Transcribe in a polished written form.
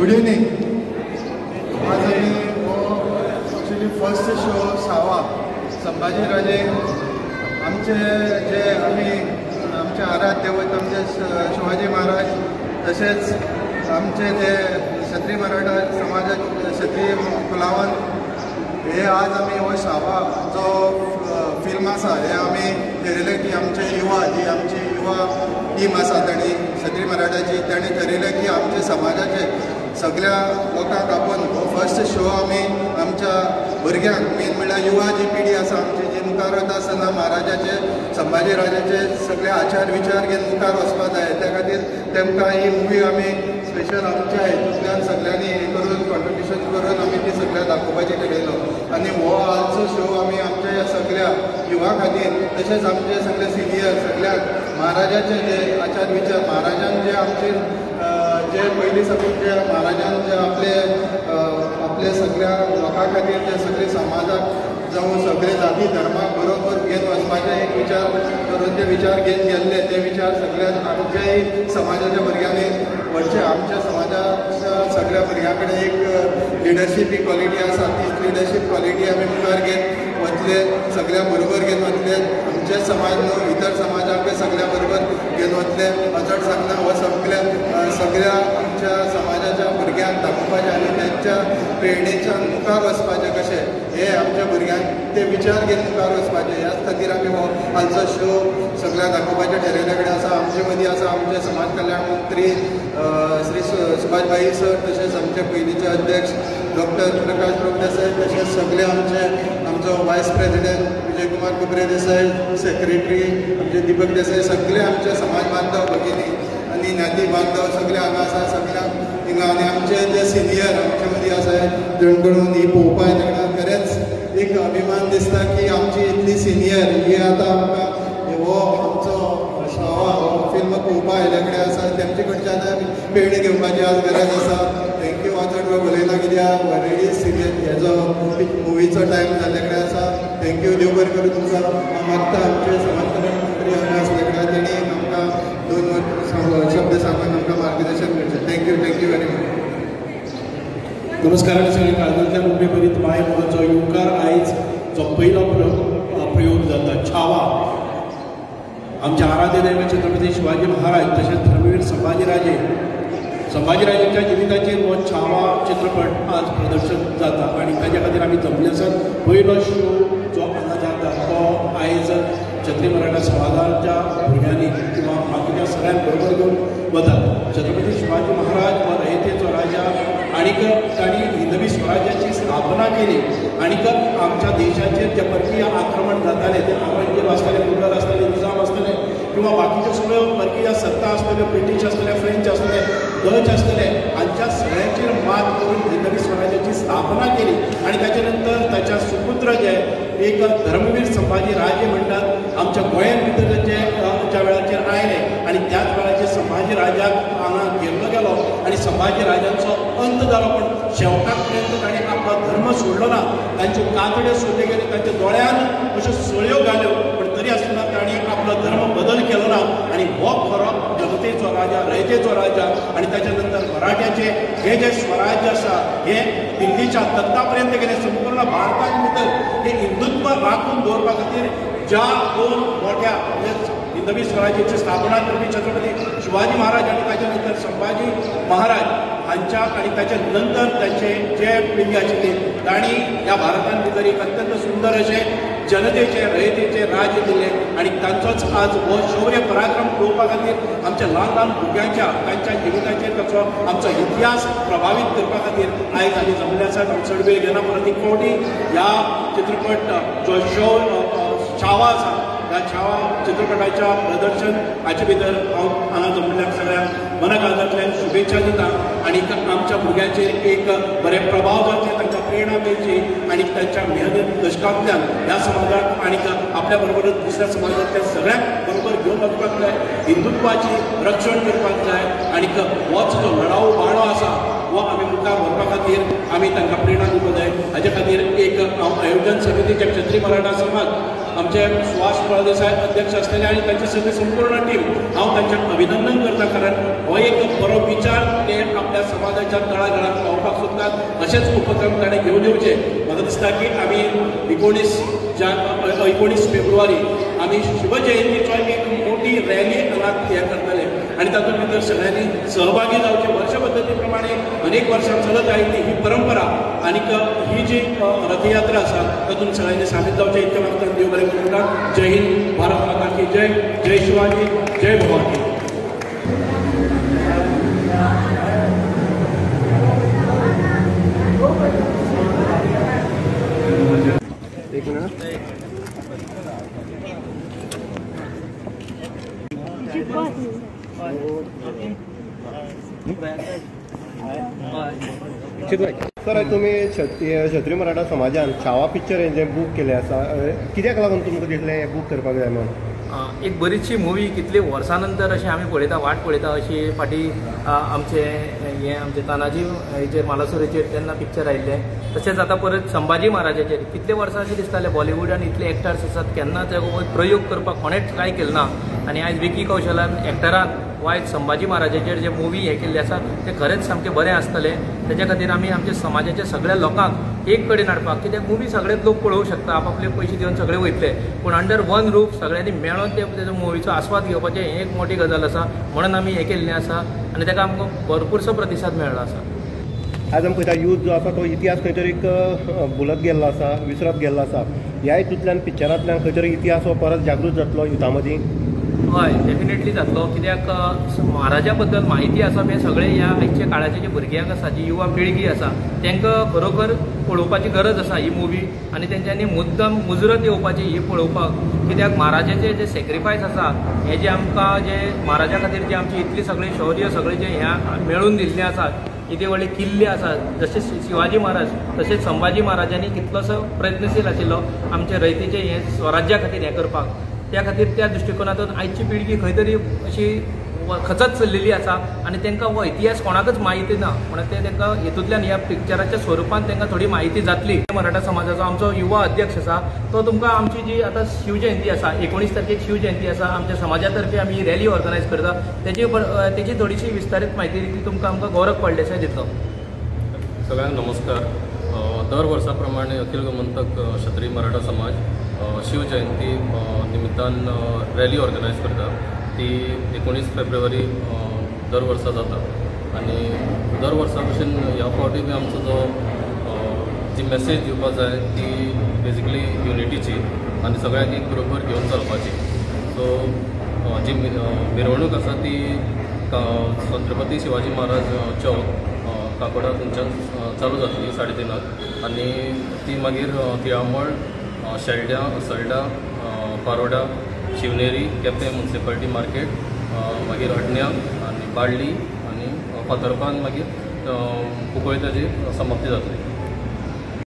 Good evening. आज आम्ही actually first show सावा संभाजीराजे आमचे जे आम्ही आमचे आराध्य दैवत आमचे शिवाजी महाराज तसेच आमचे जे क्षत्रिय मराठा समाजात क्षत्रिय कुलावंत हे आज आम्ही हो सावा जो फिल्म आसा हे आम्ही ठरयलें की आमचे युवा जी आमची युवा टीम आसा ताणी क्षत्रिय मराठाची ताणी ठरयलें की आमच्या समाजाचे सगळ्या लोकांक आपण हो फर्स्ट शो आमी आमच्या भुरग्यांक मेन म्हणल्यार युवा जी पिढी आसा आमची जी मुखार वता आसतना महाराजाचे संभाजी राजाचे सगळे आचार विचार घेवन मुखार वचपाक जाय त्या खातीर तेमकां ही मुवी आमी स्पेशल आमच्या हेतूंतल्यान सगळ्यांनी हे करून कॉन्ट्रिब्युशन करून आमी ती सगळ्या दाखोवपाचें ठरयलो आनी हो आजचो शो आमी आमच्या ह्या सगळ्या युवा खातीर तशेंच आमचे सगळे सिनियर सगळ्याक महाराजाचे जे आचार विचार महाराजान जे आमचे जे पयलीं साकून जे महाराजान जे आपले सगळ्या लोकां खातीर जे सगळे समाजाक जावं सगळे जाती धर्माक बरोबर घेवन वचपाचे एक विचार करून ते विचार घेवन गेल्ले ते विचार सगळ्या आमच्याय समाजाच्या भुरग्यांनी व्हरचे आमच्या समाजाच्या सगळ्या भुरग्यां कडेन एक लिडरशीप ही क्वॉलिटी आसा तीच लिडरशीप क्वॉलिटी आमी मुखार घेवन वतले सगळ्या बरोबर घेवन वतले आमचे समाज न्हू इतर समाजाक सगळ्या बरोबर घेवन वतले अचड सांगना हो सगळ्या आमच्या समाजाच्या भुरग्यांक दाखोवपाचें आनी त्यांच्या प्रेरणेच्यान मुखार वचपाचें कशें हे आमच्या भुरग्यांक ते विचार घेवन मुखार वचपाचें ह्याच खातीर आमी हो आजचो शो सगळ्यांक दाखोवपाचें ठरयले कडेन आसा आमचे मदीं आसा आमचे समाज कल्याण मंत्री श्री सुभाषभाई सर तशेंच आमचे पयलींचे अध्यक्ष डॉक्टर प्रकाश प्रभू देसाई तशेंच सगळे आमचो वायस प्रेसिडेंट विजयकुमार कुबरे देसाई सेक्रेटरी आमचे दीपक देसाई सगळे आमचे समाज बांधव भगिनी आनी नाती बांधव सगळे हांगा आसा सगळ्यांक हिंगा आनी आमचे जे सिनियर आमचे मदीं आसा जेणे करून ही पळोवपाक तेन्ना खरेंच एक अभिमान दिसता की आमची इतली सिनियर ही आतां आमकां हो आमचो शावा हो फिल्म पळोवपाक आयले कडेन आसा तेमचे कडच्यान पेरणी घेवपाची आज गरज आसा. थँक्यू वाचड उलयना कित्याक ऑलरेडी सिनियर हेजो मुवीचो टायम जाल्ले कडेन आसा. थँक्यू देव बरें करूं तुमकां मागता आमचे समाज कल्याण मंत्री हांगा आसले कडेन तेणी आमकां 2 शब्द सांगून आमकां मार्गदर्शन करचें. Thank you very much. नमस्कार आनी सगळे काळजांतल्या मुंबयभरीत माय मोगाचो येवकार आयज जो पयलो प्रयोग जाता छावा आमचे आराध्य दैवत छत्रपती शिवाजी महाराज तशेंच धर्मवीर संभाजीराजेच्या जिविताचेर हो छावा चित्रपट आज प्रदर्शन जाता आनी ताच्या खातीर आमी जमले आसात. पयलो शो जो हांगा जाता तो आयज क्षत्रिय मराठा समाजाच्या भुरग्यांनी किंवा बाकीच्या सगळ्यांक बरोबर घेवन वतात. छत्रपती शिवाजी महाराज हो रयतेचो राजा आनीक तांणी हिंदवी स्वराज्याची स्थापना केली आनीक आमच्या देशाचेर जे परकीय आक्रमण जाताले ते औरंगजेब आसतले मुघल आसतले निजाम आसतले किंवा बाकीच्यो सगळ्यो परकीय सत्ता आसतल्यो ब्रिटीश आसतले फ्रेंच आसतले डच आसतले हांच्या सगळ्यांचेर मात करून हिंदवी स्वराज्याची स्थापना केली आनी ताचे नंतर ताच्या सुपुत्र जे एक धर्मवीर संभाजी राजे म्हणटात आमच्या गोंयान भितर जे ज्या वेळाचेर आयले आनी त्याच वेळाचेर संभाजी राजाक हांगा घेतलो गेलो आनी संभाजी राजांचो अंत जालो पण शेवटाक पर्यंत ताणें आपलो धर्म सोडलो ना. तांच्यो कातड्यो सोदले गेले तांच्या दोळ्यान अश्यो सळयो घाल्यो पण तरी आसतना तांणी आपलो धर्म बदल केलो ना आनी हो खरो जनतेचो राजा रयतेचो राजा आनी ताच्या नंतर मराठ्याचे हे जे स्वराज्य आसा हे दिल्लीच्या तख्ता पर्यंत गेले संपूर्ण भारतान भितर हे हिंदुत्व राखून दवरपा खातीर ज्या 2 मोठ्या हिंदवी स्वराज्याची स्थापना करपी छत्रपती शिवाजी महाराज आनी ताच्या नंतर संभाजी महाराज हांच्या आनी ताच्या नंतर तांचे जे पिळगी आशिल्ली तांणी ह्या भारतान भितर एक अत्यंत सुंदर अशे जनतेचे रयतेचे राज्य दिले आनी तांचोच आज हो शौर्य पराक्रम पळोवपा खातीर आमच्या ल्हान भुरग्यांच्या तांच्या जिविताचेर ताचो आमचो इतिहास प्रभावीत करपा खातीर आयज आमी जमले आसात. आमी चड वेळ घेना परत एक फावटी ह्या चित्रपट जो शो छावा आसा ह्या छावा चित्रपटाच्या प्रदर्शन हाचे भितर हांव हांगा जमल्ल्या सगळ्यांक मनकाळजांतल्यान शुभेच्छा दिता आनी आमच्या भुरग्यांचेर एक बरें प्रभाव जावचे तांकां प्रेरणा मेळची आनी तांच्या मेहनत कश्टांतल्यान ह्या समाजाक आनी आपल्या बरोबरच दुसऱ्या समाजांतल्या सगळ्यांक बरोबर घेवन वचपाक जाय. हिंदुत्वाची रक्षण करपाक जाय आनी होच जो लढाऊ बाळो आसा वो आमी मुखार व्हरपा खातीर आमी तांकां प्रेरणा दिवपाक जाय. हाजे खातीर एक आयोजन समितीचे क्षत्रीय मराठा समाज आमचे सुहास फळदेसाय अध्यक्ष आसलेले आनी तांचे सगळे संपूर्ण टीम हांव तांचें अभिनंदन करता. कारण हो एक बरो विचार ते आपल्या समाजाच्या तळागाळाक पावपाक सोदतात. अशेच उपक्रम ताणें घेवन येवचे. म्हाका दिसता की आमी 19 फेब्रुवारी आमी शिवजयंतीचो एक मोठी रॅली हांगा हे करतले आनी तातूंत भितर सगळ्यांनी सहभागी जावचे. वर्ष पद्दती प्रमाणे अनेक वर्सां चलत आयिल्ली ही परंपरा आनीक ही जी रथयात्रा आसा तातूंत सगळ्यांनी सामील जावचे इतकें म्हाका देव बरें करूं म्हणटा. जय हिंद, भारत माता की जय, जय शिवाजी, जय भवानी. एक मिनट. सर तुम्ही क्षत्रिय मराठा समाजान छावा पिक्चर हे जे बूक केले आसा कित्याक लागून तुमकां दिसलें हें बूक करपाक जाय म्हणून? एक बरीचशी मुवी कितली वर्सां नंतर अशी आमी पळयता वाट पळयता अशी फाटी आमचे तानाजी हेचेर मालासोरेचेर तेन्ना पिक्चर आयिल्ले. तशेंच आतां परत संभाजी महाराजाचेर कितले वर्सां अशें दिसतालें बॉलिवूडान इतले एक्टर्स आसात केन्ना तेको प्रयोग करपाक कोणेच ट्राय केलो ना. आनी आयज विकी कौशलान एक्टरान वायट संभाजी महाराजाचेर जे मुवी हे केल्ले आसा ते खरेंच सामकें बरें आसतलें. तेच्या खातीर आमी आमच्या समाजाच्या सगळ्या लोकांक एक कडेन हाडपाक कित्याक मुवी सगळेच लोक पळोवंक शकता आपापले पयशे दिवन सगळे वयतले पूण अंडर वन रूफ सगळ्यांनी मेळोन तेजो मुवीचो आस्वाद घेवपाचें हें एक मोठी गजाल आसा म्हणून आमी हें केल्लें आसा आनी ताका आमकां भरपूरसो प्रतिसाद मेळ्ळो आसा. आज आमी पळयता यूथ जो आसा तो इतिहास खंय तरी भुलत गेल्लो आसा, विसरत गेल्लो आसा. ह्या हितूंतल्यान पिक्चरांतल्यान खंय तरी इतिहास हो परत जागृत जातलो युथा मदीं? हय, डेफिनेटली जातलो. कित्याक महाराजा बद्दल म्हायती आसा हें सगळें ह्या आयच्या काळाचे जे भुरग्यांक आसा जी युवा पिळगी आसा तांकां खरोखर पळोवपाची गरज आसा ही मुवी आनी तेंच्यांनी मुद्दम मुजरत येवपाची ही पळोवपाक. कित्याक महाराजाचे जे सॅक्रिफायस आसा हे जे आमकां जे महाराजा खातीर जे आमची इतली सगळी शौर्य सगळें जे ह्या मेळून दिल्लें आसात इतले व्हडले किल्ले आसात जशे शिवाजी महाराज तशेंच संभाजी महाराजांनी कितलोसो प्रयत्नशील आशिल्लो आमचे रयतेचे हे स्वराज्या खातीर हें करपाक. त्या खातीर त्या दृश्टिकोनांतून आयची पिळगी खंय तरी अशी खचत चल्लेली आसा आनी तांकां हो इतिहास कोणाकच म्हायती ना म्हणून ते तांकां हेतूंतल्यान ह्या पिक्चराच्या स्वरुपान तांकां थोडी म्हायती जातली. मराठा समाजाचो आमचो युवा अध्यक्ष आसा तो तुमकां आमची जी आतां शिवजयंती आसा 19 तारखेक शिवजयंती आसा आमच्या समाजा तर्फे आमी रॅली ऑर्गनायज करता तेची थोडीशी विस्तारीत म्हायती ती तुमकां आमकां गौरव फळदेसाय दितलो. सगळ्यांक नमस्कार. दर वर्सा प्रमाणे अखिल गोमंतक क्षत्रिय मराठा समाज शिवजयंती निमित्तान रॅली ऑर्गनायज करता. ती 19 फेब्रुवारी दर वर्सा जाता आनी दर वर्सा भशेन ह्या फावटी बी आमचो जो जी मेसेज दिवपाक जाय ती बेजिकली युनिटीची आनी सगळ्यांक एक बरोबर घेवन चलपाची. सो जी मिरवणूक आसा ती छत्रपती शिवाजी महाराज चौक काकोडा थंयच्यान चालू जातली 3:30 आनी ती मागीर तिळामळ, शेल्ड्या, असल्डा, पारोडा, शिवनेरी, केपें म्युनिसिपालिटी मार्केट, मागीर अडण्या आनी बाळ्ळी आनी फातर्पान मागीर कुंकळी ताची समाप्ती जातली.